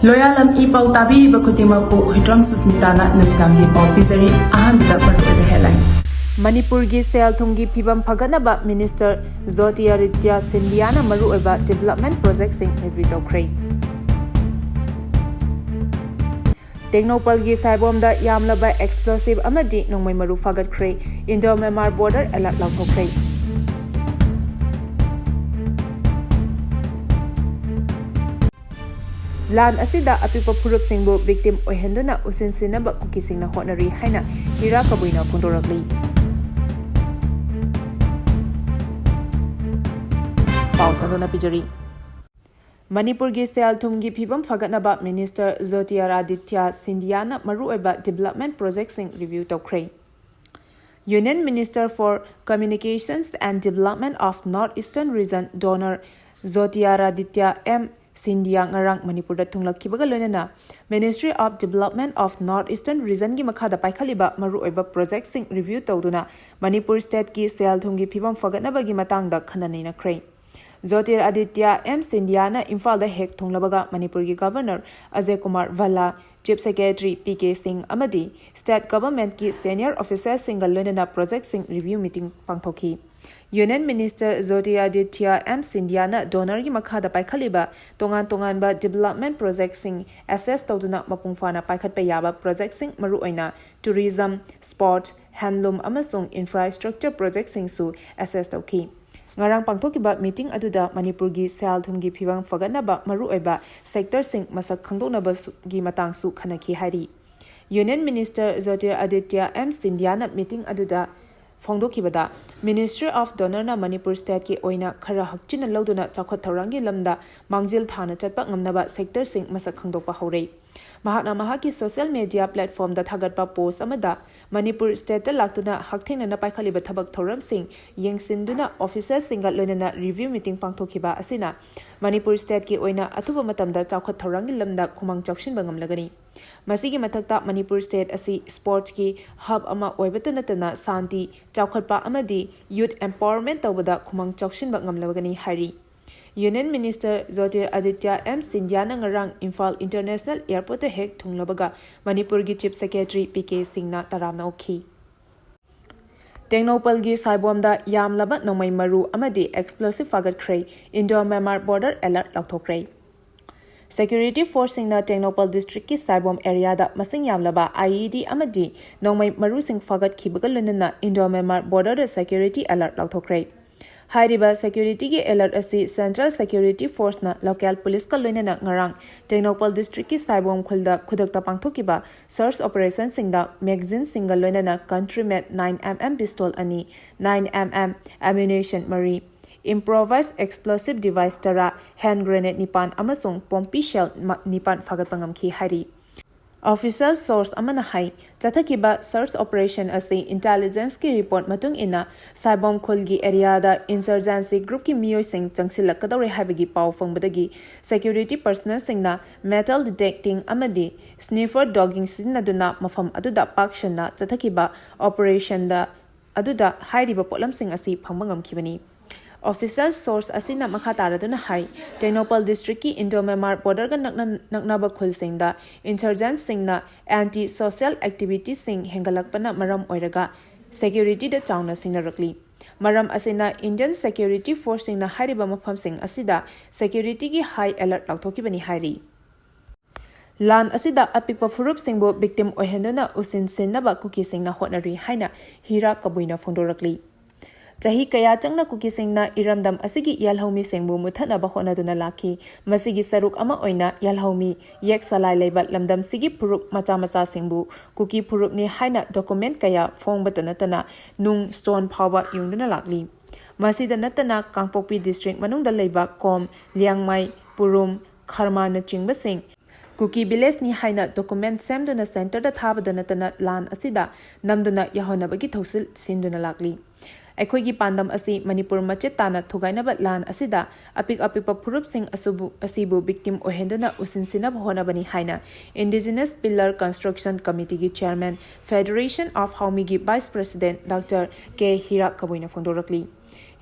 Loyalam E-PAO tabiriba khudimakpu Huitram Susmitana namidangi pau pizari ahanbida maruoiba headline. Manipurgi sel-thumgi phibam phagatnaba Minister Zotiaritya Sindiana maruoiba development projects sing review tawkhre. Tengnoupal gi Saivom da yamlaba explosive amadi nongmai maru phagatkre. Indo-Myanmar border alert lauthokre. Lan asida apipa phurup singbu victim oihenduna usinsinaba kuki singna hotnari haina hira kabuina phondorakli. Pausandona pijari. Manipur gi sel-thumgi phibam phagatnaba Minister Zotiaritya Sindiana maruoiba development projects sing review tawkhre. Union Minister for Communications and Development of North-Eastern Region Donor Zotiaritya M. Sindia ngarang Manipur da thunglakhibaga loinana Ministry of Development of North-Eastern Region gi makhada paikhaliba maruoiba projects sing review tawduna Manipur state ki sel-thumgi phibam phagatnaba gi matangda khananina khrei. Zotiaritya M. Sindiana Imphal da hek thunglabaga Manipur gi Governor Ajay Kumar Valla, Chief Secretary P.K. Singh amadi State Government ki Senior Officers single loinana project sing review meeting pangthokhi. Union Minister Zotiaritya M. Sindiana donor gi makhada paikhaliba tongan ba development project sing assess tawduna mapungfana paikhatpa yaba project sing maruoina tourism, sport, handloom amasung infrastructure project sing su assess tawki. Ngarang pangthokiba meeting aduda Manipur gi sel-thumgi phibam phagatnaba maruoiba sector sing masak khangdoknaba gi matangsu khanaki hari. Union Minister Zotiaritya M. Sindiana meeting aduda Fongdokibada Ministry of Donor na Manipur State ki oina khara hakchina loduna chakhat thaurangi lamda mangjil thana chatpa ngamnaba sector sing masak khangdokpa haurei. Mahakna mahaki social media platform da thagatpa post amada Manipur State ta laktuna hakthengna na paikhaliba thabak thoram sing yengsinduna officers singa loinana review meeting pangthokiba asina Manipur State ki oina athuba matamda chakhat thaurangi lamda khumang chawshinba ngamlagani. Masigi mathakta Manipur State asi sports ki hub ama oibata natana santi chawkhatpa amadi youth empowerment tawbada khumang chawshinba ngamlagani hari. Union Minister Zotiaritya M. Sindiana ngarang Imphal International Airport ta hek thunglabaga Manipur gi Chief Secretary P.K. Singhna taramna okhi. Tengnoupal gi Saivom da yamlaba nongmai maru amadi explosive phagatkre. Indo-Myanmar border alert lauthokre. Security Force singna Tengnoupal district ki Saivom area da masing yamlaba IED amadi nongmai maru sing phagat khibaga loinana Indo-Myanmar border da security alert lauthokre. Hairiba security ki alert asi Central Security Force na local police ka loinana ngarang Tengnoupal district ki Saivom khulda khudakta pangthokiba search operation singda magazine single loinana country made 9mm pistol ani 9mm ammunition mari improvised explosive device tara hand grenade nipan amasung pompi shell nipan phagatpangamki hari. Official source amana hai Chathakiba search operation asi intelligence ki report matung ina Saivom khulgi area da insurgency group ki miyoi sing changsilak kadore habigi pau fangbadagi security personnel singna metal detecting amadi sniffer dogging sinaduna mafam aduda pakshana Chathakiba operation da aduda hairiba potlam sing asi phangmangam khibani. Official source asina makataraduna hai Tengnoupal district ki Indo-Myanmar border ga naknaba khul singda insurgent singna anti-social activities sing hengalakpana maram oiraga security da chawna singnarakli. Maram asina Indian Security Force singna hairiba mafam sing asida security ki high alert lauthokibani hairi. Lan asida apikpa phurup singbo victim oihenduna usin sinnaba kuki singna hotnari haina hira kabuina phondorakli. Jahi kaya changna kuki singna iramdam asigi yalhomi singbu muthanaba honaduna lakhi masigi saruk ama oina yalhomi yek salai leiba lamdam sigi phurup macha singbu kuki phurup ni haina document kaya phongba natana nung stone phawa yungduna lakli masida natana Kangpokpi district manungda leiba kom liangmai purum kharma na chingba sing Kuki village ni haina document semduna center da thabada natana lan asida namduna yahonabagi thosil sinduna lakli. ꯑꯩꯈꯣꯏꯒꯤ ꯄꯥꯟꯗꯝ ꯑꯁꯤ ꯃꯅꯤꯄꯨꯔ ꯃꯆꯦꯠ ꯇꯥꯅ ꯊꯨꯒꯥꯏꯅꯕ ꯂꯥꯟ ꯑꯁꯤꯗ ꯑꯄꯤꯛꯄ ꯐꯨꯔꯨꯞꯁꯤꯡ ꯑꯁꯤꯕꯨ ꯕꯤꯛꯇꯤꯝ ꯑꯣꯏꯍꯟꯗꯨꯅ ꯎꯁꯤꯟꯁꯤꯟꯅꯕ ꯍꯣꯠꯅꯕꯅꯤ ꯍꯥꯏꯅ ꯏꯟꯗꯤꯖꯤꯅꯁ ꯄꯤꯂꯔ ꯀꯟꯁꯇ꯭ꯔꯛꯁꯟ ꯀꯃꯤꯇꯤꯒꯤ ꯆꯦꯌꯔꯃꯦꯟ ꯐꯦꯗꯔꯦꯁꯟ ꯑꯣꯐ ꯍꯥꯎꯃꯤꯒꯤ vice president doctor K Hirak ꯀꯕꯣꯏꯅ ꯐꯣꯡꯗꯣꯔꯛꯂꯤ꯫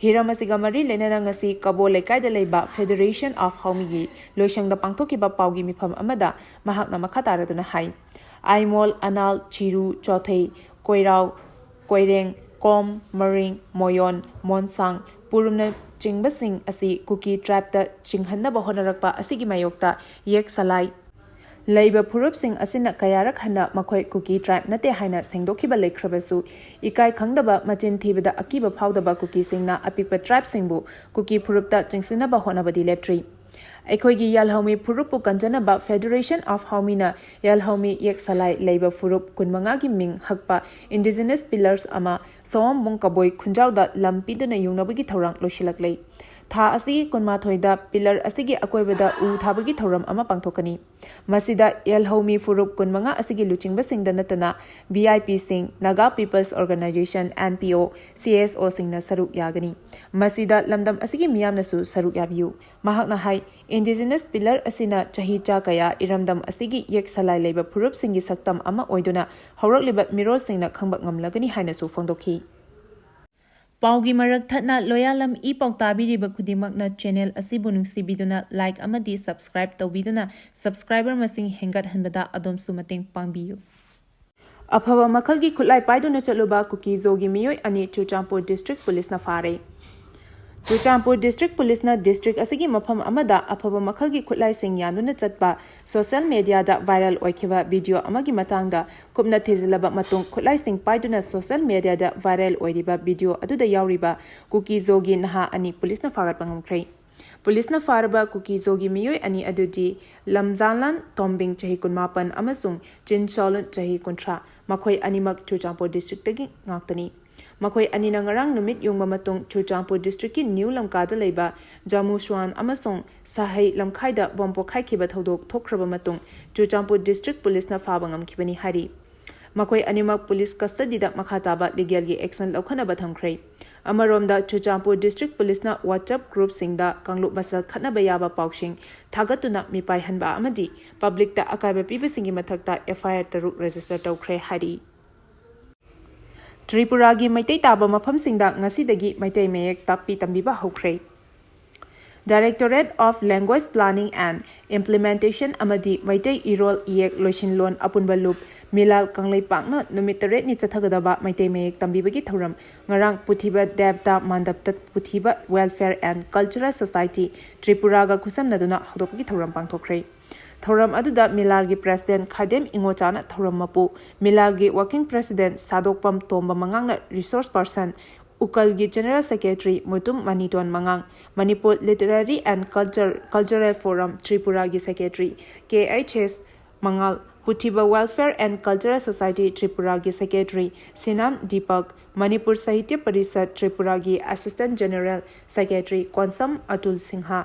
ꯍꯤꯔꯝ ꯑꯁꯤꯒ ꯃꯔꯤ ꯂꯩꯅꯅ ꯉꯁꯤ ꯀꯕꯣ ꯂꯩꯀꯥꯏꯗ ꯂꯩꯕ ꯐꯦꯗꯔꯦꯁꯟ ꯑꯣꯐ ꯍꯥꯎꯃꯤꯒꯤ ꯂꯣꯏꯁꯪꯗ ꯄꯥꯡꯊꯣꯛꯈꯤꯕ ꯄꯥꯎꯒꯤ ꯃꯤꯐꯝ ꯑꯃꯗ ꯃꯍꯥꯛꯅ ꯃꯈꯥ ꯇꯥꯔꯗꯨꯅ ꯍꯥꯏ ꯑꯥꯏꯃꯣꯜ, ꯑꯅꯥꯜ, ꯆꯤꯔꯨ, ꯆꯣꯊꯩ, ꯀꯣꯏꯔꯥꯎ, ꯀꯣꯏꯔꯦꯡ, ꯀꯣꯝ, ꯃꯔꯤꯡ, ꯃꯣꯌꯣꯟ, ꯃꯣꯟꯁꯥꯡ, ꯄꯨꯔꯨꯝꯅꯆꯤꯡꯕꯁꯤꯡ ꯑꯁꯤ ꯀꯨꯀꯤ ꯇ꯭ꯔꯥꯏꯕꯇ ꯆꯤꯡꯍꯟꯅꯕ ꯍꯣꯠꯅꯔꯛꯄ ꯑꯁꯤꯒꯤ ꯃꯥꯌꯣꯛꯇ ꯌꯦꯛ ꯁꯂꯥꯏ ꯂꯩꯕ ꯐꯨꯔꯨꯞꯁꯤꯡ ꯑꯁꯤꯅ ꯀꯌꯥꯔꯛ ꯍꯟꯅ ꯃꯈꯣꯏ ꯀꯨꯀꯤ ꯇ꯭ꯔꯥꯏꯕ ꯅꯠꯇꯦ ꯍꯥꯏꯅ ꯁꯦꯡꯗꯣꯛꯈꯤꯕ ꯂꯩꯈ꯭ꯔꯕꯁꯨ ꯏꯀꯥꯏ ꯈꯪꯗꯕ ꯃꯆꯤꯟ ꯊꯤꯕꯗ ꯑꯀꯤꯕ ꯐꯥꯎꯗꯕ ꯀꯨꯀꯤꯁꯤꯡꯅ ꯑꯄꯤꯛꯄ ꯇ꯭ꯔꯥꯏꯕꯁꯤꯡꯕꯨ ꯀꯨꯀꯤ ꯐꯨꯔꯨꯞꯇ ꯆꯤꯡꯁꯤꯟꯅꯕ ꯍꯣꯠꯅꯕꯗꯤ ꯂꯦꯞꯇ꯭ꯔꯤ꯫ ꯑꯩꯈꯣꯏꯒꯤ ꯌꯥꯜꯍꯧꯃꯤ ꯐꯨꯔꯨꯞꯄꯨ ꯀꯟꯖꯅꯕ ꯐꯦꯗꯔꯦꯁꯟ ꯑꯣꯐ ꯍꯥꯎꯃꯤꯅ ꯌꯥꯜꯍꯧꯃꯤ ꯌꯦꯛ ꯁꯂꯥꯏ ꯂꯩꯕ ꯐꯨꯔꯨꯞ 25ꯒꯤ ꯃꯤꯡ ꯍꯛꯄ ꯏꯟꯗꯤꯖꯤꯅꯁ ꯄꯤꯂꯔꯁ ꯑꯃ ꯁꯣꯋꯝꯕꯨꯡ ꯀꯕꯣꯏ ꯈꯨꯟꯖꯥꯎꯗ ꯂꯝ ꯄꯤꯗꯨꯅ ꯌꯨꯡꯅꯕꯒꯤ ꯊꯧꯔꯥꯡ ꯂꯣꯏꯁꯤꯜꯂꯛꯂꯦ꯫ ꯊꯥ ꯑꯁꯤꯒꯤ 12ꯗ ꯄꯤꯂꯔ ꯑꯁꯤꯒꯤ ꯑꯀꯣꯏꯕꯗ ꯎ ꯊꯥꯕꯒꯤ ꯊꯧꯔꯝ ꯑꯃ ꯄꯥꯡꯊꯣꯛꯀꯅꯤ꯫ ꯃꯁꯤꯗ ꯌꯥꯜꯍꯧꯃꯤ ꯐꯨꯔꯨꯞ 25 ꯑꯁꯤꯒꯤ ꯂꯨꯆꯤꯡꯕꯁꯤꯡꯗ ꯅꯠꯇꯅ ꯚꯤꯑꯥꯏꯄꯤꯁꯤꯡ, ꯅꯥꯒꯥ ꯄꯤꯄꯜꯁ ꯑꯣꯔꯒꯅꯥꯏꯖꯦꯁꯟ (NPO), CSOꯁꯤꯡꯅ ꯁꯔꯨꯛ ꯌꯥꯒꯅꯤ꯫ ꯃꯁꯤꯗ ꯂꯝꯗꯝ ꯑꯁꯤꯒꯤ ꯃꯤꯌꯥꯝꯅꯁꯨ ꯁꯔꯨꯛ ꯌꯥꯕꯤꯌꯨ꯫ ꯃꯍꯥꯛꯅ ꯍꯥꯏ ꯏꯟꯗꯤꯖꯤꯅꯁ ꯄꯤꯂꯔ ꯑꯁꯤꯅ ꯆꯍꯤꯆꯥ ꯀꯌꯥ ꯏꯔꯝꯗꯝ ꯑꯁꯤꯒꯤ ꯌꯦꯛ ꯁꯂꯥꯏ ꯂꯩꯕ ꯐꯨꯔꯨꯞꯁꯤꯡꯒꯤ ꯁꯛꯇꯝ ꯑꯃ ꯑꯣꯏꯗꯨꯅ ꯍꯧꯔꯛꯂꯤꯕ ꯃꯤꯔꯣꯜꯁꯤꯡꯅ ꯈꯪꯕ ꯉꯝꯂꯒꯅꯤ ꯍꯥꯏꯅꯁꯨ ꯐꯣꯡꯗꯣꯛꯈꯤ꯫ ꯄꯥꯎꯒꯤ ꯃꯔꯛ ꯊꯠꯅ ꯂꯣꯌꯥꯂꯝ E-PAO ꯇꯥꯕꯤꯔꯤꯕ ꯈꯨꯗꯤꯡꯃꯛꯅ ꯆꯦꯅꯦꯜ ꯑꯁꯤꯕꯨ ꯅꯨꯡꯁꯤꯕꯤꯗꯨꯅ ꯂꯥꯏꯛ ꯑꯃꯗꯤ ꯁꯕꯁꯀ꯭ꯔꯥꯏꯕ ꯇꯧꯕꯤꯗꯨꯅ ꯁꯕꯁꯀ꯭ꯔꯥꯏꯕꯔ ꯃꯁꯤꯡ ꯍꯦꯟꯒꯠꯍꯟꯕꯗ ꯑꯗꯣꯝꯁꯨ ꯃꯇꯦꯡ ꯄꯥꯡꯕꯤꯌꯨ꯫ ꯑꯐꯕ ꯃꯈꯜꯒꯤ ꯈꯨꯠꯂꯥꯏ ꯄꯥꯏꯗꯨꯅ ꯆꯠꯂꯨꯕ ꯀꯨꯀꯤ-ꯖꯣꯒꯤ ꯃꯤꯑꯣꯏ 2 ꯆꯨꯔꯆꯥꯟꯄꯨꯔ ꯗꯤꯁꯇ꯭ꯔꯤꯛ ꯄꯨꯂꯤꯁꯅ ꯐꯥꯔꯦ꯫ ꯆꯨꯔꯆꯥꯟꯄꯨꯔ ꯗꯤꯁꯇ꯭ꯔꯤꯛ ꯄꯨꯂꯤꯁꯅ ꯗꯤꯁꯇ꯭ꯔꯤꯛ ꯑꯁꯤꯒꯤ ꯃꯐꯝ ꯑꯃꯗ ꯑꯐꯕ ꯃꯈꯜꯒꯤ ꯈꯨꯠꯂꯥꯏꯁꯤꯡ ꯌꯥꯟꯗꯨꯅ ꯆꯠꯄ ꯁꯣꯁꯤꯌꯦꯜ ꯃꯤꯗꯤꯌꯥꯗ ꯚꯥꯏꯔꯦꯜ ꯑꯣꯏꯈꯤꯕ ꯚꯤꯗꯤꯑꯣ ꯑꯃꯒꯤ ꯃꯇꯥꯡꯗ ꯀꯨꯞꯅ ꯊꯤꯖꯤꯜꯂꯕ ꯃꯇꯨꯡ ꯈꯨꯠꯂꯥꯏꯁꯤꯡ ꯄꯥꯏꯗꯨꯅ ꯁꯣꯁꯤꯌꯦꯜ ꯃꯤꯗꯤꯌꯥꯗ ꯚꯥꯏꯔꯦꯜ ꯑꯣꯏꯔꯤꯕ ꯚꯤꯗꯤꯑꯣ ꯑꯗꯨꯗ ꯌꯥꯎꯔꯤꯕ ꯀꯨꯀꯤ-ꯖꯣꯒꯤ ꯅꯍꯥ 2 ꯄꯨꯂꯤꯁꯅ ꯐꯥꯒꯠꯄ ꯉꯝꯈ꯭ꯔꯦ꯫ ꯄꯨꯂꯤꯁꯅ ꯐꯥꯔꯕ ꯀꯨꯀꯤ-ꯖꯣꯒꯤ ꯃꯤꯑꯣꯏ 2 ꯑꯗꯨꯗꯤ ꯂꯝꯖꯥꯟꯂꯥꯟ ꯇꯣꯝꯕꯤꯡ ꯆꯍꯤ 19 ꯑꯃꯁꯨꯡ ꯆꯤꯟꯆꯣꯂꯨꯟ ꯆꯍꯤ 30, ꯃꯈꯣꯏ ꯑꯅꯤꯃꯛ ꯆꯨꯔꯆꯥꯟꯄꯨꯔ ꯗꯤꯁꯇ꯭ꯔꯤꯛꯇꯒꯤ ꯉꯥꯛꯇꯅꯤ꯫ ꯃꯈꯣꯏ ꯑꯅꯤꯅ ꯉꯔꯥꯡ ꯅꯨꯃꯤꯠ ꯌꯨꯡꯕ ꯃꯇꯨꯡ ꯆꯨꯔꯆꯥꯟꯄꯨꯔ ꯗꯤꯁꯇ꯭ꯔꯤꯛꯀꯤ ꯅ꯭ꯌꯨ ꯂꯝꯀꯥꯗ ꯂꯩꯕ ꯖꯃꯨꯁ꯭ꯋꯥꯟ ꯑꯃꯁꯨꯡ ꯁꯍꯩ ꯂꯝꯈꯥꯏꯗ ꯕꯣꯝ ꯄꯣꯈꯥꯏꯈꯤꯕ ꯊꯧꯗꯣꯛ ꯊꯣꯛꯈ꯭ꯔꯕ ꯃꯇꯨꯡ ꯆꯨꯔꯆꯥꯟꯄꯨꯔ ꯗꯤꯁꯇ꯭ꯔꯤꯛ ꯄꯨꯂꯤꯁꯅ ꯐꯥꯕ ꯉꯝꯈꯤꯕꯅꯤ ꯍꯥꯏꯔꯤ꯫ ꯃꯈꯣꯏ ꯑꯅꯤꯃꯛ ꯄꯨꯂꯤꯁ ꯀꯁꯇꯗꯤꯗ ꯃꯈꯥ ꯇꯥꯕ ꯂꯤꯒꯦꯜꯒꯤ ꯑꯦꯛꯁꯟ ꯂꯧꯈꯠꯅꯕ ꯊꯝꯈ꯭ꯔꯦ꯫ ꯑꯃꯔꯣꯝꯗ ꯆꯨꯔꯆꯥꯟꯄꯨꯔ ꯗꯤꯁꯇ꯭ꯔꯤꯛ ꯄꯨꯂꯤꯁꯅ ꯋꯥꯠꯁꯑꯦꯞ ꯒ꯭ꯔꯨꯞꯁꯤꯡꯗ ꯀꯥꯡꯂꯨꯞ ꯃꯁꯦꯜ ꯈꯠꯅꯕ ꯌꯥꯕ ꯄꯥꯎꯁꯤꯡ ꯊꯥꯒꯠꯇꯨꯅ ꯃꯤꯄꯥꯏꯍꯟꯕ ꯑꯃꯗꯤ ꯄꯕ꯭ꯂꯤꯛꯇ ꯑꯀꯥꯏꯕ ꯄꯤꯕꯁꯤꯡꯒꯤ ꯃꯊꯛꯇ FIR 3 ꯔꯦꯖꯤꯁꯇꯔ ꯇꯧꯈ꯭ꯔꯦ ꯍꯥꯏꯔꯤ꯫ ꯇ꯭ꯔꯤꯄꯨꯔꯥꯒꯤ ꯃꯩꯇꯩ ꯇꯥꯕ ꯃꯐꯝꯁꯤꯡꯗ ꯉꯁꯤꯗꯒꯤ ꯃꯩꯇꯩ ꯃꯌꯦꯛ ꯇꯥꯛꯄꯤ ꯇꯝꯕꯤꯕ ꯍꯧꯈ꯭ꯔꯦ꯫ Directorate of language planning and implementation ꯑꯃꯗꯤ ꯃꯩꯇꯩ ꯏꯔꯣꯜ ꯏꯌꯦꯛ ꯂꯣꯏꯁꯤꯟꯂꯣꯟ ꯑꯄꯨꯟꯕ ꯂꯨꯞ ꯃꯤꯂꯥꯜ ꯀꯪꯂꯩꯄꯥꯛꯅ ꯅꯨꯃꯤꯠ 8ꯅꯤ ꯆꯠꯊꯒꯗꯕ ꯃꯩꯇꯩ ꯃꯌꯦꯛ ꯇꯝꯕꯤꯕꯒꯤ ꯊꯧꯔꯝ ꯉꯔꯥꯡ ꯄꯨꯊꯤꯕ ꯗꯦꯕꯇꯥ ꯃꯥꯟꯗꯞꯇ ꯄꯨꯊꯤꯕ ꯋꯦꯜꯐꯦꯌꯔ ꯑꯦꯟꯗ ꯀꯜꯆꯔꯦꯜ ꯁꯣꯁꯥꯏꯇꯤ ꯇ꯭ꯔꯤꯄꯨꯔꯥꯒ ꯈꯨꯠꯁꯝꯅꯗꯨꯅ ꯍꯧꯗꯣꯛꯄꯒꯤ ꯊꯧꯔꯝ ꯄꯥꯡꯊꯣꯛꯈ꯭ꯔꯦ꯫ ꯊꯧꯔꯝ ꯑꯗꯨꯗ ꯃꯤꯂꯥꯜꯒꯤ ꯄ꯭ꯔꯦꯁꯤꯗꯦꯟꯠ ꯈꯥꯏꯗꯦꯝ ꯏꯉꯣꯆꯥꯅ ꯊꯧꯔꯝ ꯃꯄꯨ, ꯃꯤꯂꯥꯜꯒꯤ ꯋꯥꯔꯀꯤꯡ ꯄ꯭ꯔꯦꯁꯤꯗꯦꯟꯠ ꯁꯥꯗꯣꯛꯄꯝ ꯇꯣꯝꯕ ꯃꯉꯥꯡꯅ ꯔꯤꯁꯣꯔꯁ ꯄꯔꯁꯟ, ꯎꯀꯜꯒꯤ ꯖꯦꯅꯔꯦꯜ ꯁꯦꯀ꯭ꯔꯦꯇꯔꯤ ꯃꯨꯇꯨꯝ ꯃꯅꯤꯇꯣꯟ ꯃꯉꯥꯡ, Manipur literary and cultural forum ꯇ꯭ꯔꯤꯄꯨꯔꯥꯒꯤ ꯁꯦꯀ꯭ꯔꯦꯇꯔꯤ KHS ꯃꯉꯥꯜ, ꯄꯨꯊꯤꯕ ꯋꯦꯜꯐꯦꯌꯔ ꯑꯦꯟꯗ ꯀꯜꯆꯔꯦꯜ ꯁꯣꯁꯥꯏꯇꯤ ꯇ꯭ꯔꯤꯄꯨꯔꯥꯒꯤ ꯁꯦꯀ꯭ꯔꯦꯇꯔꯤ ꯁꯤꯅꯥꯝ ꯗꯤꯄꯛ, ꯃꯅꯤꯄꯨꯔ ꯁꯥꯍꯤꯇ꯭ꯌ ꯄꯔꯤꯁꯗ ꯇ꯭ꯔꯤꯄꯨꯔꯥꯒꯤ assistant general secretary Konsam Atul Singh,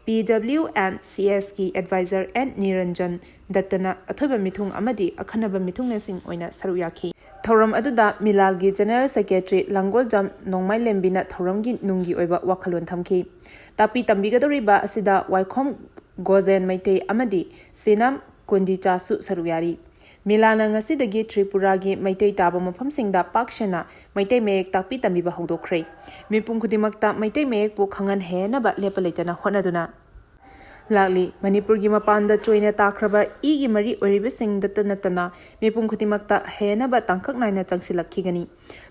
PWNCSꯀꯤ ꯑꯦꯗꯚꯥꯏꯖꯔ N ꯅꯤꯔꯟꯖꯟ ꯗꯠꯇꯅ ꯑꯊꯣꯏꯕ ꯃꯤꯊꯨꯡ ꯑꯃꯗꯤ ꯑꯈꯟꯅꯕ ꯃꯤꯊꯨꯡꯂꯦꯟꯁꯤꯡ ꯑꯣꯏꯅ ꯁꯔꯨꯛ ꯌꯥꯈꯤ꯫ ꯊꯧꯔꯝ ꯑꯗꯨꯗ ꯃꯤꯂꯥꯜꯒꯤ ꯖꯦꯅꯔꯦꯜ ꯁꯦꯀ꯭ꯔꯦꯇꯔꯤ ꯂꯥꯡꯒꯣꯜꯖꯝ ꯅꯣꯡꯃꯥꯏꯂꯦꯝꯕꯤꯅ ꯊꯧꯔꯝꯒꯤ ꯅꯨꯡꯒꯤ ꯑꯣꯏꯕ ꯋꯥꯈꯜꯂꯣꯟ ꯊꯝꯈꯤ꯫ ꯇꯥꯛꯄꯤ ꯇꯝꯕꯤꯒꯗꯧꯔꯤꯕ ꯑꯁꯤꯗ ꯋꯥꯏꯈꯣꯝ ꯒꯣꯖꯦꯟ ꯃꯩꯇꯩ ꯑꯃꯗꯤ ꯁꯤꯅꯥꯝ ꯀꯨꯟꯗꯤꯆꯥꯁꯨ ꯁꯔꯨꯛ ꯌꯥꯔꯤ꯫ ꯃꯤꯂꯥꯜꯅ ꯉꯁꯤꯗꯒꯤ ꯇ꯭ꯔꯤꯄꯨꯔꯥꯒꯤ ꯃꯩꯇꯩ ꯇꯥꯕ ꯃꯐꯝꯁꯤꯡꯗ ꯄꯥꯛ ꯁꯟꯅ ꯃꯩꯇꯩ ꯃꯌꯦꯛ ꯇꯥꯛꯄꯤ ꯇꯝꯕꯤꯕ ꯍꯧꯗꯣꯛꯈ꯭ꯔꯦ꯫ ꯃꯤꯄꯨꯝ ꯈꯨꯗꯤꯡꯃꯛꯇ ꯃꯩꯇꯩ ꯃꯌꯦꯛꯄꯨ ꯈꯪꯍꯟ-ꯍꯩꯍꯟꯅꯕ ꯂꯦꯞꯄ ꯂꯩꯇꯅ ꯍꯣꯠꯅꯗꯨꯅ ꯂꯥꯛꯂꯤ꯫ ꯃꯅꯤꯄꯨꯔꯒꯤ ꯃꯄꯥꯟꯗ ꯆꯣꯏꯅ ꯇꯥꯈ꯭ꯔꯕ ꯏꯒꯤ ꯃꯔꯤ ꯑꯣꯏꯔꯤꯕꯁꯤꯡꯗꯇ ꯅꯠꯇꯅ ꯃꯤꯄꯨꯝ ꯈꯨꯗꯤꯡꯃꯛꯇ ꯍꯩꯍꯟꯅꯕ ꯇꯥꯡꯀꯛ ꯅꯥꯏꯅ ꯆꯪꯁꯤꯜꯂꯛꯈꯤꯒꯅꯤ꯫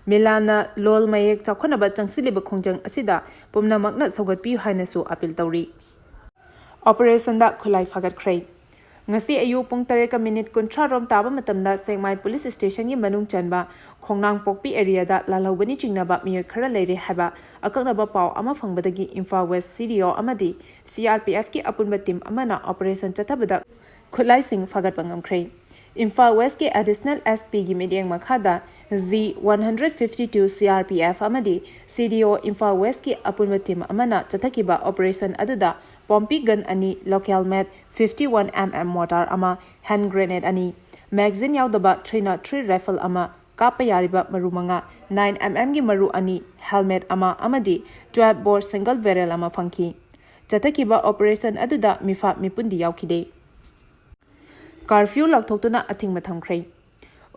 ꯃꯤꯂꯥꯜꯅ ꯂꯣꯜ ꯃꯌꯦꯛ ꯆꯥꯎꯈꯠꯅꯕ ꯆꯪꯁꯤꯜꯂꯤꯕ ꯈꯣꯡꯖꯪ ꯑꯁꯤꯗ ꯄꯨꯝꯅꯃꯛꯅ ꯁꯧꯒꯠꯄꯤꯌꯨ ꯍꯥꯏꯅꯁꯨ ꯑꯄꯤꯜ ꯇꯧꯔꯤ꯫ ꯑꯣꯄꯔꯦꯁꯟꯗ ꯈꯨꯠꯂꯥꯏ ꯐꯥꯒꯠꯈ꯭ꯔꯦ꯫ ꯉꯁꯤ ꯑꯌꯨꯛ ꯄꯨꯡ 8:30 ꯔꯣꯝ ꯇꯥꯕ ꯃꯇꯝꯗ ꯁꯦꯛꯃꯥꯏ ꯄꯨꯂꯤꯁ ꯁ꯭ꯇꯦꯁꯟꯒꯤ ꯃꯅꯨꯡ ꯆꯟꯕ ꯈꯣꯡꯅꯥꯡꯄꯣꯛꯄꯤ ꯑꯦꯔꯤꯌꯥꯗ ꯂꯥꯜꯍꯧꯕꯅꯤ ꯆꯤꯡꯅꯕ ꯃꯤꯑꯣꯏ ꯈꯔ ꯂꯩꯔꯦ ꯍꯥꯏꯕ ꯑꯀꯛꯅꯕ ꯄꯥꯎ ꯑꯃ ꯐꯪꯕꯗꯒꯤ ꯏꯝꯐꯥꯜ ꯋꯦꯁ CDO ꯑꯃꯗꯤ CRPFꯀꯤ ꯑꯄꯨꯟꯕ ꯇꯤꯝ ꯑꯃꯅ ꯑꯣꯄꯔꯦꯁꯟ ꯆꯠꯊꯕꯗ ꯈꯨꯠꯂꯥꯏꯁꯤꯡ ꯐꯥꯒꯠꯄ ꯉꯝꯈ꯭ꯔꯦ꯫ ꯏꯝꯐꯥꯜ ꯋꯦꯁꯀꯤ ꯑꯦꯗꯤꯁꯅꯦꯜ SPꯒꯤ ꯃꯤꯠꯌꯦꯡ ꯃꯈꯥꯗ G152 CRPF ꯑꯃꯗꯤ CDO ꯏꯝꯐꯥꯜ ꯋꯦꯁꯀꯤ ꯑꯄꯨꯟꯕ ꯇꯤꯝ ꯑꯃꯅ ꯆꯠꯊꯈꯤꯕ ꯑꯣꯄꯔꯦꯁꯟ ꯑꯗꯨꯗ Pompey gun 2, local made 51mm ꯃꯣꯔꯇꯥꯔ ꯑꯃ, ꯍꯦꯟꯗ ꯒ꯭ꯔꯦꯅꯦꯗ 2, ꯃꯦꯒꯖꯤꯟ ꯌꯥꯎꯗꯕ 303 ꯔꯥꯏꯐꯜ ꯑꯃ, ꯀꯥꯞꯄ ꯌꯥꯔꯤꯕ ꯃꯔꯨ 5, 9mm ꯒꯤ ꯃꯔꯨ 2, ꯍꯦꯜꯃꯦꯠ ꯑꯃ ꯑꯃꯗꯤ 12 ꯕꯣꯔ ꯁꯤꯡꯒꯜ ꯕꯦꯔꯦꯜ ꯑꯃ ꯐꯪꯈꯤ꯫ ꯆꯠꯊꯈꯤꯕ ꯑꯣꯄꯔꯦꯁꯟ ꯑꯗꯨꯗ ꯃꯤꯐꯥ ꯃꯤꯄꯨꯟꯗꯤ ꯌꯥꯎꯈꯤꯗꯦ꯫ ꯀꯔꯐ꯭ꯌꯨ ꯂꯥꯎꯊꯣꯛꯇꯨꯅ ꯑꯊꯤꯡꯕ ꯊꯝꯈ꯭ꯔꯦ꯫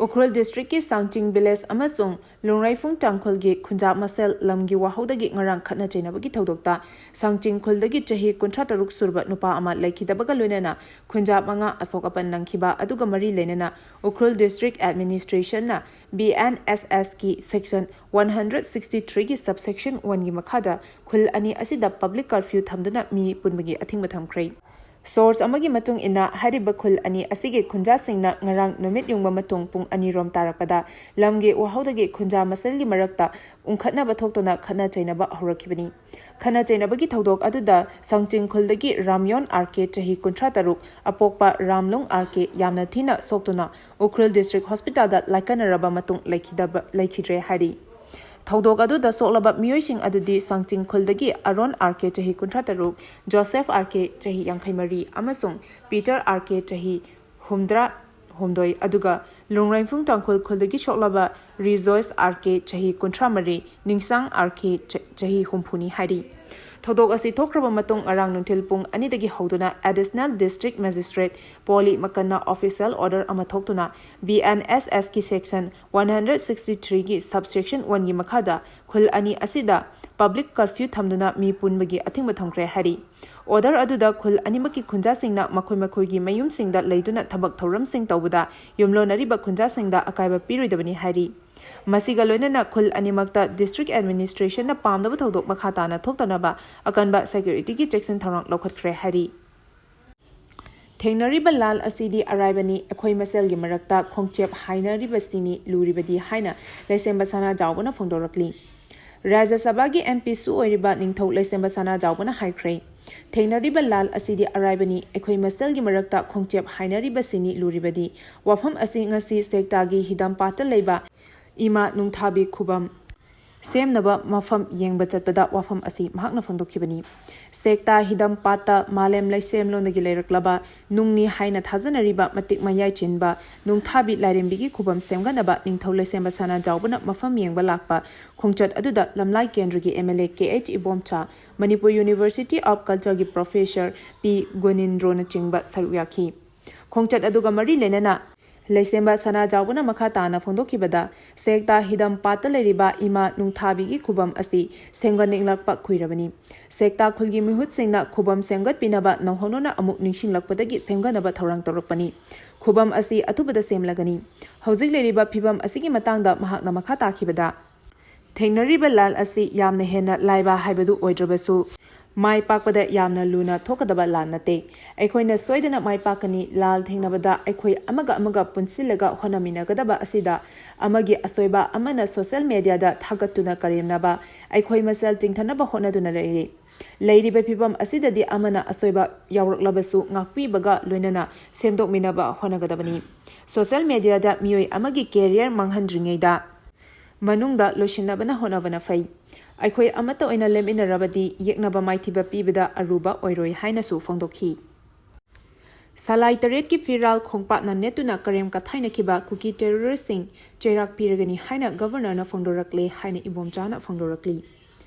ꯎꯈ꯭ꯔꯨꯜ ꯗꯤꯁꯇ꯭ꯔꯤꯛꯀꯤ ꯁꯥꯡꯆꯤꯡ ꯚꯤꯂꯦꯖ ꯑꯃꯁꯨꯡ ꯂꯣꯡꯔꯥꯏꯐꯨꯡ ꯇꯥꯡꯈꯨꯜꯒꯤ ꯈꯨꯟꯖꯥ ꯃꯁꯦꯜ ꯂꯝꯒꯤ ꯋꯥꯍꯧꯗꯒꯤ ꯉꯔꯥꯡ ꯈꯠꯅ ꯆꯩꯅꯕꯒꯤ ꯊꯧꯗꯣꯛꯇ ꯁꯥꯡꯆꯤꯡ ꯈꯨꯜꯗꯒꯤ ꯆꯍꯤ 63 ꯁꯨꯔꯕ ꯅꯨꯄꯥ ꯑꯃ ꯂꯩꯈꯤꯗꯕꯒ ꯂꯣꯏꯅꯅ ꯈꯨꯟꯖꯥ 5 ꯑꯁꯣꯛ ꯑꯄꯟ ꯅꯪꯈꯤꯕ ꯑꯗꯨꯒ ꯃꯔꯤ ꯂꯩꯅꯅ ꯎꯈ꯭ꯔꯨꯜ ꯗꯤꯁꯇ꯭ꯔꯤꯛ ꯑꯦꯗꯃꯤꯅꯤꯁꯇ꯭ꯔꯦꯁꯟꯅ BNSSꯒꯤ ꯁꯦꯛꯁꯟ 163ꯒꯤ ꯁꯕꯁꯦꯛꯁꯟ 1ꯒꯤ ꯃꯈꯥꯗ ꯈꯨꯜ ꯑꯅꯤ ꯑꯁꯤꯗ ꯄꯕ꯭ꯂꯤꯛ ꯀꯔꯐ꯭ꯌꯨ ꯊꯝꯗꯨꯅ ꯃꯤ ꯄꯨꯟꯕꯒꯤ ꯑꯊꯤꯡꯕ ꯊꯝꯈ꯭ꯔꯦ꯫ ꯁꯣꯔꯁ ꯑꯃꯒꯤ ꯃꯇꯨꯡ ꯏꯟꯅ ꯍꯥꯏꯔꯤꯕ ꯈꯨꯜ ꯑꯅꯤ ꯑꯁꯤꯒꯤ ꯈꯨꯟꯖꯥꯁꯤꯡꯅ ꯉꯔꯥꯡ ꯅꯨꯃꯤꯠ ꯌꯨꯡꯕ ꯃꯇꯨꯡ ꯄꯨꯡ 2 ꯇꯥꯔꯛꯄꯗ ꯂꯝꯒꯤ ꯋꯥꯍꯧꯗꯒꯤ ꯈꯨꯟꯖꯥ ꯃꯁꯦꯜꯒꯤ ꯃꯔꯛꯇ ꯎꯪꯈꯠꯅꯕ ꯊꯣꯛꯇꯨꯅ ꯈꯠꯅ ꯆꯩꯅꯕ ꯍꯧꯔꯛꯈꯤꯕꯅꯤ꯫ ꯈꯠꯅ ꯆꯩꯅꯕꯒꯤ ꯊꯧꯗꯣꯛ ꯑꯗꯨꯗ ꯁꯥꯡꯆꯤꯡ ꯈꯨꯜꯗꯒꯤ ꯔꯥꯝꯌꯣꯟ RK ꯆꯍꯤ 63, ꯑꯄꯣꯛꯄ ꯔꯥꯝꯂꯨꯡ RK ꯌꯥꯝꯅ ꯊꯤꯅ ꯁꯣꯛꯇꯨꯅ ꯎꯈ꯭ꯔꯨꯜ ꯗꯤꯁꯇ꯭ꯔꯤꯛ ꯍꯣꯁꯄꯤꯇꯥꯜꯗ ꯂꯥꯏꯀꯠꯅꯔꯕ ꯃꯇꯨꯡ ꯂꯩꯈꯤꯗ꯭ꯔꯦ ꯍꯥꯏꯔꯤ꯫ ꯊꯧꯗꯣꯛ ꯑꯗꯨꯗ ꯁꯣꯛꯂꯕ ꯃꯤꯑꯣꯏꯁꯤꯡ ꯑꯗꯨꯗꯤ ꯁꯥꯡꯆꯤꯡ ꯈꯨꯜꯗꯒꯤ ꯑꯔꯣꯟ RKꯆꯍꯤ 63, ꯖꯣꯁꯦꯐ RK ꯆꯍꯤ 53 ꯑꯃꯁꯨꯡ ꯄꯤꯇꯔ RK ꯆꯍꯤ 62 ꯑꯗꯨꯒ ꯂꯣꯡꯔꯥꯏꯐꯨꯡ ꯇꯥꯡꯈꯨꯜ ꯈꯨꯜꯗꯒꯤ ꯁꯣꯛꯂꯕ ꯔꯤꯖꯣꯏꯁ RK ꯆꯍꯤ 33, ꯅꯤꯡꯁꯥꯡ RK ꯆꯍꯤ 60ꯅꯤ ꯍꯥꯏꯔꯤ꯫ ꯊꯧꯗꯣꯛ ꯑꯁꯤ ꯊꯣꯛꯈ꯭ꯔꯕ ꯃꯇꯨꯡ ꯉꯔꯥꯡ ꯅꯨꯡꯊꯤꯜ ꯄꯨꯡ 2ꯗꯒꯤ ꯍꯧꯗꯨꯅ ꯑꯦꯗꯤꯁꯅꯦꯜ ꯗꯤꯁꯇ꯭ꯔꯤꯛ ꯃꯦꯖꯤꯁꯇ꯭ꯔꯦꯠ ꯄꯣꯂꯤ ꯃꯀꯟꯅ ꯑꯣꯐꯤꯁꯤꯌꯦꯜ ꯑꯣꯔꯗꯔ ꯑꯃ ꯊꯣꯛꯇꯨꯅ BNSSꯒꯤ ꯁꯦꯛꯁꯟ 163ꯒꯤ ꯁꯕꯁꯦꯛꯁꯟ 1ꯒꯤ ꯃꯈꯥꯗ ꯈꯨꯜ ꯑꯅꯤ ꯑꯁꯤꯗ ꯄꯕ꯭ꯂꯤꯛ ꯀꯔꯐ꯭ꯌꯨ ꯊꯝꯗꯨꯅ ꯃꯤ ꯄꯨꯟꯕꯒꯤ ꯑꯊꯤꯡꯕ ꯊꯝꯈ꯭ꯔꯦ ꯍꯥꯏꯔꯤ꯫ ꯑꯣꯔꯗꯔ ꯑꯗꯨꯗ ꯈꯨꯜ ꯑꯅꯤꯃꯛꯀꯤ ꯈꯨꯟꯖꯥꯁꯤꯡꯅ ꯃꯈꯣꯏꯒꯤ ꯃꯌꯨꯝꯁꯤꯡꯗ ꯂꯩꯗꯨꯅ ꯊꯕꯛ ꯊꯧꯔꯝꯁꯤꯡ ꯇꯧꯕꯗ ꯌꯨꯝꯂꯣꯟꯅꯔꯤꯕ ꯈꯨꯟꯖꯥꯁꯤꯡꯗ ꯑꯀꯥꯏꯕ ꯄꯤꯔꯣꯏꯗꯕꯅꯤ ꯍꯥꯏꯔꯤ꯫ ꯃꯁꯤꯒ ꯂꯣꯏꯅꯅ ꯈꯨꯜ ꯑꯅꯤꯃꯛꯇ ꯗꯤꯁꯇ꯭ꯔꯤꯛ ꯑꯦꯗꯃꯤꯅꯤꯁꯇ꯭ꯔꯦꯁꯟꯅ ꯄꯥꯝꯗꯕ ꯊꯧꯗꯣꯛ ꯃꯈꯥ ꯇꯥꯅ ꯊꯣꯛꯇꯅꯕ ꯑꯀꯟꯕ ꯁꯦꯀ꯭ꯌꯨꯔꯤꯇꯤꯒꯤ ꯆꯦꯛꯁꯤꯟ ꯊꯧꯔꯥꯡ ꯂꯧꯈꯠꯈ꯭ꯔꯦ ꯍꯥꯏꯔꯤ꯫ ꯊꯦꯡꯅꯔꯤꯕ ꯂꯥꯜ ꯑꯁꯤꯗꯤ ꯑꯔꯥꯏꯕꯅꯤ, ꯑꯩꯈꯣꯏ ꯃꯁꯦꯜꯒꯤ ꯃꯔꯛꯇ ꯈꯣꯡꯆꯦꯞ ꯍꯥꯏꯅꯔꯤꯕꯁꯤꯅꯤ ꯂꯨꯔꯤꯕꯗꯤ ꯍꯥꯏꯅ ꯂꯩꯁꯦꯝꯕ ꯁꯅꯥꯖꯥꯎꯕꯅ ꯐꯣꯡꯗꯣꯔꯛꯂꯤ꯫ ꯔꯥꯖ꯭ꯌ ꯁꯚꯥꯒꯤ MPꯁꯨ ꯑꯣꯏꯔꯤꯕ ꯅꯤꯡꯊꯧ ꯂꯩꯁꯦꯝꯕ ꯁꯅꯥꯖꯥꯎꯕꯅ ꯍꯥꯏꯈ꯭ꯔꯦ꯫ ꯊꯦꯡꯅꯔꯤꯕ ꯂꯥꯜ ꯑꯁꯤꯗꯤ ꯑꯔꯥꯏꯕꯅꯤ, ꯑꯩꯈꯣꯏ ꯃꯁꯦꯜꯒꯤ ꯃꯔꯛꯇ ꯈꯣꯡꯆꯦꯞ ꯍꯥꯏꯅꯔꯤꯕꯁꯤꯅꯤ ꯂꯨꯔꯤꯕꯗꯤ ꯋꯥꯐꯝ ꯑꯁꯤ ꯉꯁꯤ ꯁꯦꯛꯇꯥꯒꯤ ꯍꯤꯗꯝꯄꯥꯠꯇ ꯂꯩꯕ ꯏꯃꯥ ꯅꯨꯡꯊꯥꯕꯤ ꯈꯨꯕꯝ ꯁꯦꯝꯅꯕ ꯃꯐꯝ ꯌꯦꯡꯕ ꯆꯠꯄꯗ ꯋꯥꯐꯝ ꯑꯁꯤ ꯃꯍꯥꯛꯅ ꯐꯣꯡꯗꯣꯛꯈꯤꯕꯅꯤ꯫ ꯁꯦꯛꯇꯥ ꯍꯤꯗꯝꯄꯥꯠꯇ ꯃꯥꯂꯦꯝ ꯂꯩꯁꯦꯝꯂꯣꯟꯗꯒꯤ ꯂꯩꯔꯛꯂꯕ ꯅꯨꯡꯅꯤ ꯍꯥꯏꯅ ꯊꯥꯖꯅꯔꯤꯕ ꯃꯇꯤꯛ ꯃꯌꯥꯏ ꯆꯦꯟꯕ ꯅꯨꯡꯊꯥꯕꯤ ꯂꯥꯏꯔꯦꯝꯕꯤꯒꯤ ꯈꯨꯕꯝ ꯁꯦꯝꯒꯠꯅꯕ ꯅꯤꯡꯊꯧ ꯂꯩꯁꯦꯝꯕ ꯁꯅꯥꯖꯥꯎꯕꯅ ꯃꯐꯝ ꯌꯦꯡꯕ ꯂꯥꯛꯄ ꯈꯣꯡꯆꯠ ꯑꯗꯨꯗ ꯂꯝꯂꯥꯏ ꯀꯦꯟꯗ꯭ꯔꯒꯤ MLA KH Ibomcha, Manipur university of ꯀꯜꯆꯔꯒꯤ ꯄ꯭ꯔꯣꯐꯦꯁꯔ P. ꯒꯨꯅꯤꯟꯗ꯭ꯔꯣꯅꯆꯤꯡꯕ ꯁꯔꯨꯛ ꯌꯥꯈꯤ꯫ ꯈꯣꯡꯆꯠ ꯑꯗꯨꯒ ꯃꯔꯤ ꯂꯩꯅꯅ ꯂꯩꯁꯦꯝꯕ ꯁꯅꯥꯖꯥꯎꯕꯅ ꯃꯈꯥ ꯇꯥꯅ ꯐꯣꯡꯗꯣꯛꯈꯤꯕꯗ ꯁꯦꯛꯇꯥ ꯍꯤꯗꯝꯄꯥꯠꯇ ꯂꯩꯔꯤꯕ ꯏꯃꯥ ꯅꯨꯡꯊꯥꯕꯤꯒꯤ ꯈꯨꯕꯝ ꯑꯁꯤ ꯁꯦꯝꯒꯠꯅꯤꯡꯂꯛꯄ ꯀꯨꯏꯔꯕꯅꯤ꯫ ꯁꯦꯛꯇꯥ ꯈꯨꯜꯒꯤ ꯃꯤꯍꯨꯠꯁꯤꯡꯅ ꯈꯨꯕꯝ ꯁꯦꯝꯒꯠꯄꯤꯅꯕ ꯅꯧꯍꯧꯅꯅ ꯑꯃꯨꯛ ꯅꯤꯡꯁꯤꯡꯂꯛꯄꯗꯒꯤ ꯁꯦꯝꯒꯠꯅꯕ ꯊꯧꯔꯥꯡ ꯇꯧꯔꯛꯄꯅꯤ꯫ ꯈꯨꯕꯝ ꯑꯁꯤ ꯑꯊꯨꯕꯗ ꯁꯦꯝꯂꯒꯅꯤ꯫ ꯍꯧꯖꯤꯛ ꯂꯩꯔꯤꯕ ꯐꯤꯚꯝ ꯑꯁꯤꯒꯤ ꯃꯇꯥꯡꯗ ꯃꯍꯥꯛꯅ ꯃꯈꯥ ꯇꯥꯈꯤꯕꯗ ꯊꯦꯡꯅꯔꯤꯕ ꯂꯥꯜ ꯑꯁꯤ ꯌꯥꯝꯅ ꯍꯦꯟꯅ ꯂꯥꯏꯕ ꯍꯥꯏꯕꯗꯨ ꯑꯣꯏꯗ꯭ꯔꯕꯁꯨ ꯃꯥꯏ ꯄꯥꯛꯄꯗ ꯌꯥꯝꯅ ꯂꯨꯅ ꯊꯣꯛꯀꯗꯕ ꯂꯥꯜ ꯅꯠꯇꯦ꯫ ꯑꯩꯈꯣꯏꯅ ꯁꯣꯏꯗꯅ ꯃꯥꯏ ꯄꯥꯛꯀꯅꯤ꯫ ꯂꯥꯜ ꯊꯦꯡꯅꯕꯗ ꯑꯩꯈꯣꯏ ꯑꯃꯒ puꯟꯁꯤꯜꯂꯒ ꯍꯣꯠꯅꯃꯤꯟꯅꯒꯗꯕ ꯑꯁꯤꯗ ꯑꯃꯒꯤ ꯑꯁꯣꯏꯕ ꯑꯃꯅ ꯁꯣꯁꯤꯌꯦꯜ ꯃꯤꯗꯤꯌꯥꯗ ꯊꯥꯒꯠꯇꯨꯅ ꯀꯔꯦꯝꯅꯕ, ꯑꯩꯈꯣꯏ ꯃꯁꯦꯜ ꯆꯤꯡꯊꯅꯕ ꯍꯣꯠꯅꯗꯨꯅ ꯂꯩꯔꯤ꯫ ꯂꯩꯔꯤꯕ ꯐꯤꯚꯝ ꯑꯁꯤꯗꯗꯤ ꯑꯃꯅ ꯑꯁꯣꯏꯕ ꯌꯥꯎꯔꯛꯂꯕꯁꯨ ꯉꯥꯛꯄꯤꯕꯒ ꯂꯣꯏꯅꯅ ꯁꯦꯝꯗꯣꯛꯃꯤꯟꯅꯕ ꯍꯣꯠꯅꯒꯗꯕꯅꯤ꯫ ꯁꯣꯁꯤꯌꯦꯜ ꯃꯤꯗꯤꯌꯥꯗ ꯃꯤꯑꯣꯏ ꯑꯃꯒꯤ ꯀꯦꯔꯤꯌꯔ ꯃꯥꯡꯍꯟꯗ꯭ꯔꯤꯉꯩꯗ ꯃꯅꯨꯡꯗ ꯂꯣꯏꯁꯤꯟꯅꯕꯅ ꯍꯣꯠꯅꯕꯅ ꯐꯩ꯫ ꯑꯩꯈꯣꯏ ꯑꯃꯠꯇ ꯑꯣꯏꯅ ꯂꯦꯞꯃꯤꯟꯅꯔꯕꯗꯤ ꯌꯦꯛꯅꯕ ꯃꯥꯏꯊꯤꯕ ꯄꯤꯕꯗ ꯑꯔꯨꯕ ꯑꯣꯏꯔꯣꯏ ꯍꯥꯏꯅꯁꯨ ꯐꯣꯡꯗꯣꯛꯈꯤ꯫ ꯁꯂꯥꯏ ꯇꯔꯦꯠꯀꯤ ꯐꯤꯔꯥꯜ ꯈꯣꯡꯄꯥꯛꯅ ꯅꯦꯠꯇꯨꯅ ꯀꯔꯦꯝ ꯀꯊꯥꯏꯅꯈꯤꯕ ꯀꯨꯀꯤ ꯇꯦꯔꯣꯔꯤꯁꯁꯤꯡ ꯆꯩꯔꯥꯛ ꯄꯤꯔꯒꯅꯤ ꯍꯥꯏꯅ ꯒꯚꯔꯅꯔꯅ ꯐꯣꯡꯗꯣꯔꯛꯂꯦ ꯍꯥꯏꯅ ꯏꯕꯣꯝꯆꯥꯅ ꯐꯣꯡꯗꯣꯔꯛꯂꯤ꯫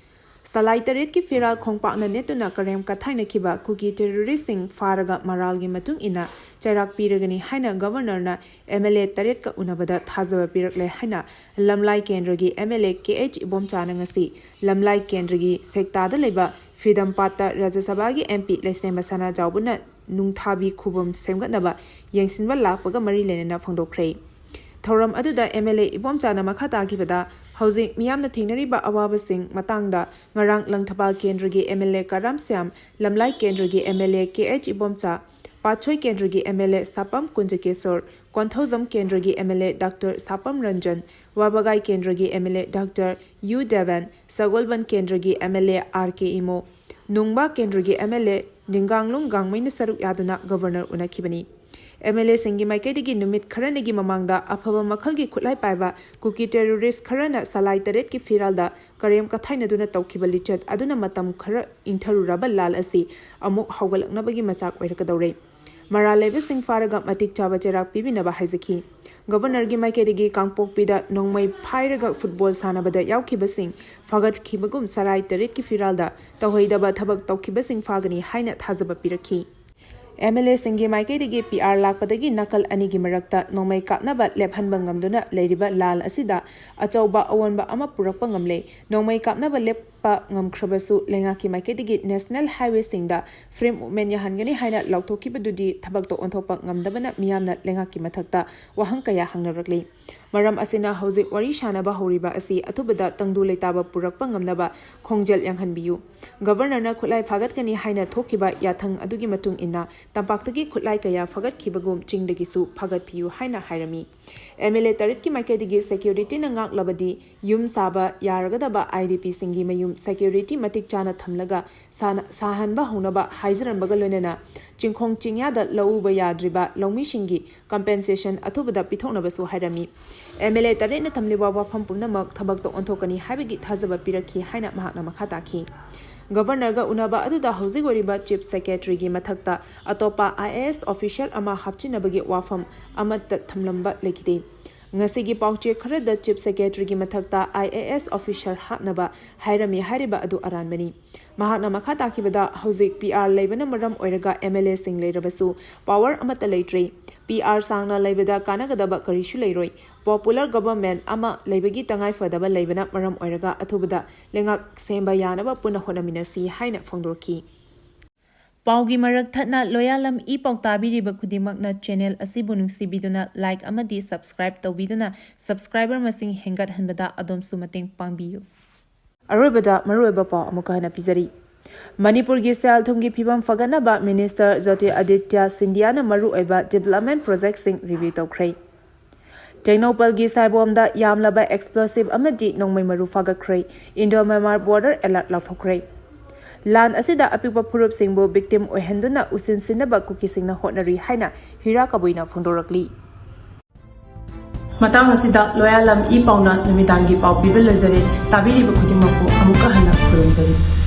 ꯁꯂꯥꯏ ꯇꯔꯦꯠꯀꯤ ꯐꯤꯔꯥꯜ ꯈꯣꯡꯄꯥꯛꯅ ꯅꯦꯠꯇꯨꯅ ꯀꯔꯦꯝ ꯀꯊꯥꯏꯅꯈꯤꯕ ꯀꯨꯀꯤ ꯇꯦꯔꯣꯔꯤꯁꯁꯤꯡ ꯐꯥꯔꯒ ꯃꯔꯥꯜꯒꯤ ꯃꯇꯨꯡ ꯏꯟꯅ ꯆꯩꯔꯥꯛ ꯄꯤꯔꯒꯅꯤ ꯍꯥꯏꯅ ꯒꯚꯔꯅꯔꯅ MLA 8ꯀ ꯎꯅꯕꯗ ꯊꯥꯖꯕ ꯄꯤꯔꯛꯂꯦ ꯍꯥꯏꯅ ꯂꯝꯂꯥꯏ ꯀꯦꯟꯗ꯭ꯔꯒꯤ MLA KH ꯏꯕꯣꯝꯆꯥꯅ ꯉꯁꯤ ꯂꯝꯂꯥꯏ ꯀꯦꯟꯗ꯭ꯔꯒꯤ ꯁꯦꯛꯇꯥꯗ ꯂꯩꯕ ꯐꯤꯗꯝꯄꯥꯠꯇ ꯔꯥꯖ꯭ꯌ ꯁꯚꯥꯒꯤ MP ꯂꯩꯁꯦꯝꯕ ꯁꯅꯥꯖꯥꯎꯕꯅ ꯅꯨꯡꯊꯥꯕꯤ ꯈꯨꯕꯝ ꯁꯦꯝꯒꯠꯅꯕ ꯌꯦꯡꯁꯤꯟꯕ ꯂꯥꯛꯄꯒ ꯃꯔꯤ ꯂꯩꯅꯅ ꯐꯣꯡꯗꯣꯛꯈ꯭ꯔꯦ꯫ ꯊꯧꯔꯝ ꯑꯗꯨꯗ MLA ꯏꯕꯣꯝꯆꯥꯅ ꯃꯈꯥ ꯇꯥꯈꯤꯕꯗ ꯍꯧꯖꯤꯛ ꯃꯤꯌꯥꯝꯅ ꯊꯦꯡꯅꯔꯤꯕ ꯑꯋꯥꯕꯁꯤꯡ ꯃꯇꯥꯡꯗ ꯉꯔꯥꯡ ꯂꯪꯊꯕꯥꯜ ꯀꯦꯟꯗ꯭ꯔꯒꯤ MLA ꯀꯔꯥꯝꯁ꯭ꯌꯥꯝ, ꯂꯝꯂꯥꯏ ꯀꯦꯟꯗ꯭ꯔꯒꯤ MLA KH ꯏꯕꯣꯝꯆꯥ, ꯄꯥꯠꯁꯣꯏ ꯀꯦꯟꯗ꯭ꯔꯒꯤ MLA ꯁꯥꯄꯝ ꯀꯨꯟꯖꯀꯦꯁꯣꯔ, ꯀꯣꯟꯊꯧꯖꯝ ꯀꯦꯟꯗ꯭ꯔꯒꯤ MLA ꯗꯥꯛꯇꯔ ꯁꯥꯄꯝ ꯔꯟꯖꯟ, ꯋꯥꯕꯒꯥꯏ ꯀꯦꯟꯗ꯭ꯔꯒꯤ MLA doctor U. Devan, Sagolband ꯀꯦꯟꯗ꯭ꯔꯒꯤ MLA RK ꯏꯃꯣ, ꯅꯨꯡꯕꯥ ꯀꯦꯟꯗ꯭ꯔꯒꯤ MLA ꯅꯤꯡꯒꯥꯡꯂꯨꯡ ꯒꯥꯡꯃꯩꯅ ꯁꯔꯨꯛ ꯌꯥꯗꯨꯅ ꯒꯚꯔꯅꯔ ꯎꯅꯈꯤꯕꯅꯤ꯫ MLAꯁꯤꯡꯒꯤ ꯃꯥꯏꯀꯩꯗꯒꯤ ꯅꯨꯃꯤꯠ ꯈꯔꯅꯤꯒꯤ ꯃꯃꯥꯡꯗ ꯑꯐꯕ ꯃꯈꯜꯒꯤ ꯈꯨꯠꯂꯥꯏ ꯄꯥꯏꯕ ꯀꯨꯀꯤ ꯇꯦꯔꯣꯔꯤꯁ ꯈꯔꯅ ꯁꯂꯥꯏ ꯇꯔꯦꯠꯀꯤ ꯐꯤꯔꯥꯜꯗ ꯀꯔꯦꯝ ꯀꯊꯥꯏꯅꯗꯨꯅ ꯇꯧꯈꯤꯕ ꯂꯤꯆꯠ ꯑꯗꯨꯅ ꯃꯇꯝ ꯈꯔ ꯏꯪꯊꯔꯨꯔꯕ ꯂꯥꯜ ꯑꯁꯤ ꯑꯃꯨꯛ ꯍꯧꯒꯠꯂꯛꯅꯕꯒꯤ ꯃꯆꯥꯛ ꯑꯣꯏꯔꯛꯀꯗꯧꯔꯦ꯫ ꯃꯔꯥ ꯂꯩꯕꯁꯤꯡ ꯐꯥꯔꯒ ꯃꯇꯤꯛ ꯆꯥꯕ ꯆꯩꯔꯥꯛ ꯄꯤꯕꯤꯅꯕ ꯍꯥꯏꯖꯈꯤ꯫ ꯒꯕꯔꯅꯔꯒꯤ ꯃꯥꯏꯀꯩꯗꯒꯤ ꯀꯥꯡꯄꯣꯛꯄꯤꯗ ꯅꯣꯡꯃꯩ ꯐꯥꯏꯔꯒ ꯐꯨꯠꯕꯣꯜ ꯁꯥꯟꯅꯕꯗ ꯌꯥꯎꯈꯤꯕꯁꯤꯡ ꯐꯥꯒꯠꯈꯤꯕꯒꯨꯝ ꯁꯔꯥꯏ ꯇꯔꯦꯠꯀꯤ ꯐꯤꯔꯥꯜꯗ ꯇꯧꯍꯩꯗꯕ ꯊꯕꯛ ꯇꯧꯈꯤꯕꯁꯤꯡ ꯐꯥꯒꯅꯤ ꯍꯥꯏꯅ ꯊꯥꯖꯕ ꯄꯤꯔꯛꯈꯤ꯫ MLAꯁꯤꯡꯒꯤ ꯃꯥꯏꯀꯩꯗꯒꯤ PR ꯂꯥꯛꯄꯗꯒꯤ ꯅꯥꯀꯜ ꯑꯅꯤꯒꯤ ꯃꯔꯛꯇ ꯅꯣꯡꯃꯩ ꯀꯥꯞꯅꯕ ꯂꯦꯞꯍꯟꯕ ꯉꯝꯗꯨꯅ ꯂꯩꯔꯤꯕ ꯂꯥꯜ ꯑꯁꯤꯗ ꯑꯆꯧꯕ ꯑꯑꯣꯟꯕ ꯑꯃ ꯄꯨꯔꯛꯄ ꯉꯝꯂꯦ꯫ ꯅꯣꯡꯃꯩ ꯀꯥꯞꯅꯕ ꯂꯦꯞꯄ ꯉꯝꯈ꯭ꯔꯕꯁꯨ ꯂꯩꯉꯥꯛꯀꯤ ꯃꯥꯏꯀꯩꯗꯒꯤ ꯅꯦꯁꯅꯦꯜ ꯍꯥꯏꯋꯦꯁꯤꯡꯗ ꯐ꯭ꯔꯤ ꯃꯨꯚꯃꯦꯟ ꯌꯥꯍꯟꯒꯅꯤ ꯍꯥꯏꯅ ꯂꯥꯎꯊꯣꯛꯈꯤꯕꯗꯨꯗꯤ ꯊꯕꯛꯇ ꯑꯣꯟꯊꯣꯛꯄ ꯉꯝꯗꯕꯅ ꯃꯤꯌꯥꯝꯅ ꯂꯩꯉꯥꯛꯀꯤ ꯃꯊꯛꯇ ꯋꯥꯍꯪ ꯀꯌꯥ ꯍꯪꯅꯔꯛꯂꯤ꯫ ꯃꯔꯝ ꯑꯁꯤꯅ ꯍꯧꯖꯤꯛ ꯋꯥꯔꯤ ꯁꯥꯅꯕ ꯍꯧꯔꯤꯕ ꯑꯁꯤ ꯑꯊꯨꯕꯗ ꯇꯪꯗꯨ ꯂꯩꯇꯥꯕ ꯄꯨꯔꯛꯄ ꯉꯝꯅꯕ ꯈꯣꯡꯖꯦꯜ ꯌꯥꯡꯍꯟꯕꯤꯌꯨ꯫ ꯒꯕꯔꯅꯔꯅ ꯈꯨꯠꯂꯥꯏ ꯐꯥꯒꯠꯀꯅꯤ ꯍꯥꯏꯅ ꯊꯣꯛꯈꯤꯕ ꯌꯥꯊꯪ ꯑꯗꯨꯒꯤ ꯃꯇꯨꯡ ꯏꯟꯅ ꯇꯝꯄꯥꯛꯇꯒꯤ ꯈꯨꯠꯂꯥꯏ ꯀꯌꯥ ꯐꯥꯒꯠꯈꯤꯕꯒꯨꯝ ꯆꯤꯡꯗꯒꯤꯁꯨ ꯐꯥꯒꯠꯄꯤꯌꯨ ꯍꯥꯏꯅ ꯍꯥꯏꯔꯝꯃꯤ꯫ MLA ꯇꯔꯦꯠꯀꯤ ꯃꯥꯏꯀꯩꯗꯒꯤ ꯁꯦꯀ꯭ꯌꯨꯔꯤꯇꯤꯅ ꯉꯥꯛꯂꯕꯗꯤ ꯌꯨꯝ ꯁꯥꯕ ꯌꯥꯔꯒꯗꯕ IDPꯁꯤꯡꯒꯤ ꯃꯌꯨꯝ ꯁꯦꯀ꯭ꯌꯨꯔꯤꯇꯤ ꯃꯇꯤꯛ ꯆꯥꯅ ꯊꯝꯂꯒ ꯁꯥꯍꯟꯕ ꯍꯧꯅꯕ ꯍꯥꯏꯖꯔꯝꯕꯒ ꯂꯣꯏꯅꯅ ꯆꯤꯡꯈꯣꯡ ꯆꯤꯡꯌꯥꯗ ꯂꯧꯎꯕ ꯌꯥꯗ꯭ꯔꯤꯕ ꯂꯧꯃꯤꯁꯤꯡꯒꯤ ꯀꯝꯄꯦꯟꯁꯦꯁꯟ ꯑꯊꯨꯕꯗ ꯄꯤꯊꯣꯛꯅꯕꯁꯨ ꯍꯥꯏꯔꯝꯃꯤ꯫ MLA ꯇꯔꯦꯠꯅ ꯊꯝꯂꯤꯕ ꯋꯥꯐꯝ ꯄꯨꯝꯅꯃꯛ ꯊꯕꯛꯇ ꯑꯣꯟꯊꯣꯛꯀꯅꯤ ꯍꯥꯏꯕꯒꯤ ꯊꯥꯖꯕ ꯄꯤꯔꯛꯈꯤ ꯍꯥꯏꯅ ꯃꯍꯥꯛꯅ ꯃꯈꯥ ꯇꯥꯈꯤ꯫ ꯒꯕꯔꯅꯔꯒ ꯎꯅꯕ ꯑꯗꯨꯗ ꯍꯧꯖꯤꯛ ꯑꯣꯏꯔꯤꯕ ꯆꯤꯐ ꯁꯦꯀ꯭ꯔꯦꯇꯔꯤꯒꯤ ꯃꯊꯛꯇ ꯑꯇꯣꯞꯄ IAS ꯑꯣꯐꯤꯁꯤꯌꯦꯜ ꯑꯃ ꯍꯥꯞꯆꯤꯟꯅꯕꯒꯤ ꯋꯥꯐꯝ ꯑꯃꯠꯇ ꯊꯝꯂꯝꯕ ꯂꯩꯈꯤꯗꯦ꯫ ꯉꯁꯤꯒꯤ ꯄꯥꯎꯆꯦ ꯈꯔꯗ ꯆꯤꯐ ꯁꯦꯀ꯭ꯔꯦꯇꯔꯤꯒꯤ ꯃꯊꯛꯇ IAS ꯑꯣꯐꯤꯁꯔ ꯍꯥꯞꯅꯕ ꯍꯥꯏꯔꯝꯃꯤ ꯍꯥꯏꯔꯤꯕ ꯑꯗꯨ ꯑꯔꯥꯟꯕꯅꯤ꯫ ꯃꯍꯥꯛꯅ ꯃꯈꯥ ꯇꯥꯈꯤꯕꯗ ꯍꯧꯖꯤꯛ PR ꯂꯩꯕꯅ ꯃꯔꯝ ꯑꯣꯏꯔꯒ MLAꯁꯤꯡ ꯂꯩꯔꯕꯁꯨ ꯄꯥꯋꯔ ꯑꯃꯠꯇ ꯂꯩꯇ꯭ꯔꯦ꯫ PR ꯁꯥꯡꯅ ꯂꯩꯕꯗ ꯀꯥꯟꯅꯒꯗꯕ ꯀꯔꯤꯁꯨ ꯂꯩꯔꯣꯏ꯫ ꯄꯣꯄꯨꯂꯔ ꯒꯚꯔꯟꯃꯦꯟꯠ ꯑꯃ ꯂꯩꯕꯒꯤ ꯇꯉꯥꯏꯐꯗꯕ ꯂꯩꯕꯅ ꯃꯔꯝ ꯑꯣꯏꯔꯒ ꯑꯊꯨꯕꯗ ꯂꯩꯉꯥꯛ ꯁꯦꯝꯕ ꯌꯥꯅꯕ ꯄꯨꯟꯅ ꯍꯣꯠꯅꯃꯤꯟꯅꯁꯤ ꯍꯥꯏꯅ ꯐꯣꯡꯗꯣꯛꯈꯤ꯫ ꯄꯥꯎꯒꯤ ꯃꯔꯛ ꯊꯠꯅ ꯂꯣꯌꯥꯂꯝ E-PAO ꯇꯥꯕꯤꯔꯤꯕ ꯈꯨꯗꯤꯡꯃꯛꯅ ꯆꯦꯅꯦꯜ ꯑꯁꯤꯕꯨ ꯅꯨꯡꯁꯤꯕꯤꯗꯨꯅ ꯂꯥꯏꯛ ꯑꯃꯗꯤ ꯁꯕꯁꯀ꯭ꯔꯥꯏꯕ ꯇꯧꯕꯤꯗꯨꯅ ꯁꯕꯁꯀ꯭ꯔꯥꯏꯕꯔ ꯃꯁꯤꯡ ꯍꯦꯟꯒꯠꯍꯟꯕꯗ ꯑꯗꯣꯝꯁꯨ ꯃꯇꯦꯡ ꯄꯥꯡꯕꯤꯌꯨ꯫ ꯑꯔꯣꯏꯕꯗ ꯃꯔꯨꯑꯣꯏꯕ ꯄꯥꯎ ꯑꯃꯨꯛꯀ ꯍꯟꯅ ꯄꯤꯖꯔꯤ꯫ ꯃꯅꯤꯄꯨꯔꯒꯤ ꯁꯦꯜ-ꯊꯨꯝꯒꯤ ꯐꯤꯚꯝ ꯐꯒꯠꯅꯕ ꯃꯤꯅꯤꯁꯇꯔ ꯖꯣꯇꯤꯔꯥꯗꯤꯇ꯭ꯌ ꯁꯤꯟꯙꯤꯌꯥꯅ ꯃꯔꯨꯑꯣꯏꯕ ꯗꯤꯚꯦꯂꯞꯃꯦꯟꯠ ꯄ꯭ꯔꯣꯖꯦꯛꯠꯁꯤꯡ ꯔꯤꯚꯤꯌꯨ ꯇꯧꯈ꯭ꯔꯦ꯫ ꯇꯦꯡꯅꯧꯄꯜꯒꯤ ꯁꯥꯏꯕꯣꯝꯗ ꯌꯥꯝꯂꯕ ꯑꯦꯛꯁꯄ꯭ꯂꯣꯁꯤꯚ ꯑꯃꯗꯤ ꯅꯣꯡꯃꯩ ꯃꯔꯨ ꯐꯥꯒꯠꯈ꯭ꯔꯦ꯫ ꯏꯟꯗꯣ-ꯃ꯭ꯌꯥꯟꯃꯥꯔ ꯕꯣꯔꯗꯔ ꯑꯦꯂꯔꯠ ꯂꯥꯎꯊꯣꯛꯈ꯭ꯔꯦ꯫ ꯂꯥꯟ ꯑꯁꯤꯗ ꯑꯄꯤꯛꯄ ꯐꯨꯔꯨꯞꯁꯤꯡꯕꯨ ꯕꯤꯛꯇꯤꯝ ꯑꯣꯏꯍꯟꯗꯨꯅ ꯎꯁꯤꯟꯁꯤꯟꯅꯕ ꯀꯨꯀꯤꯁꯤꯡꯅ ꯍꯣꯠꯅꯔꯤ ꯍꯥꯏꯅ ꯍꯤꯔꯥ ꯀꯕꯨꯏꯅ ꯐꯣꯡꯗꯣꯔꯛꯂꯤ꯫ ꯃꯇꯥꯡ ꯑꯁꯤꯗ ꯂꯣꯌꯥꯂꯝ E-PAOꯅ ꯅꯨꯃꯤꯗꯥꯡꯒꯤ ꯄꯥꯎ ꯄꯤꯕ ꯂꯣꯏꯖꯔꯦ꯫ ꯇꯥꯕꯤꯔꯤꯕ ꯈꯨꯗꯤꯡꯃꯛꯄꯨ ꯑꯃꯨꯛꯀ ꯍꯟꯅ ꯈꯨꯔꯨꯝꯖꯔꯤ꯫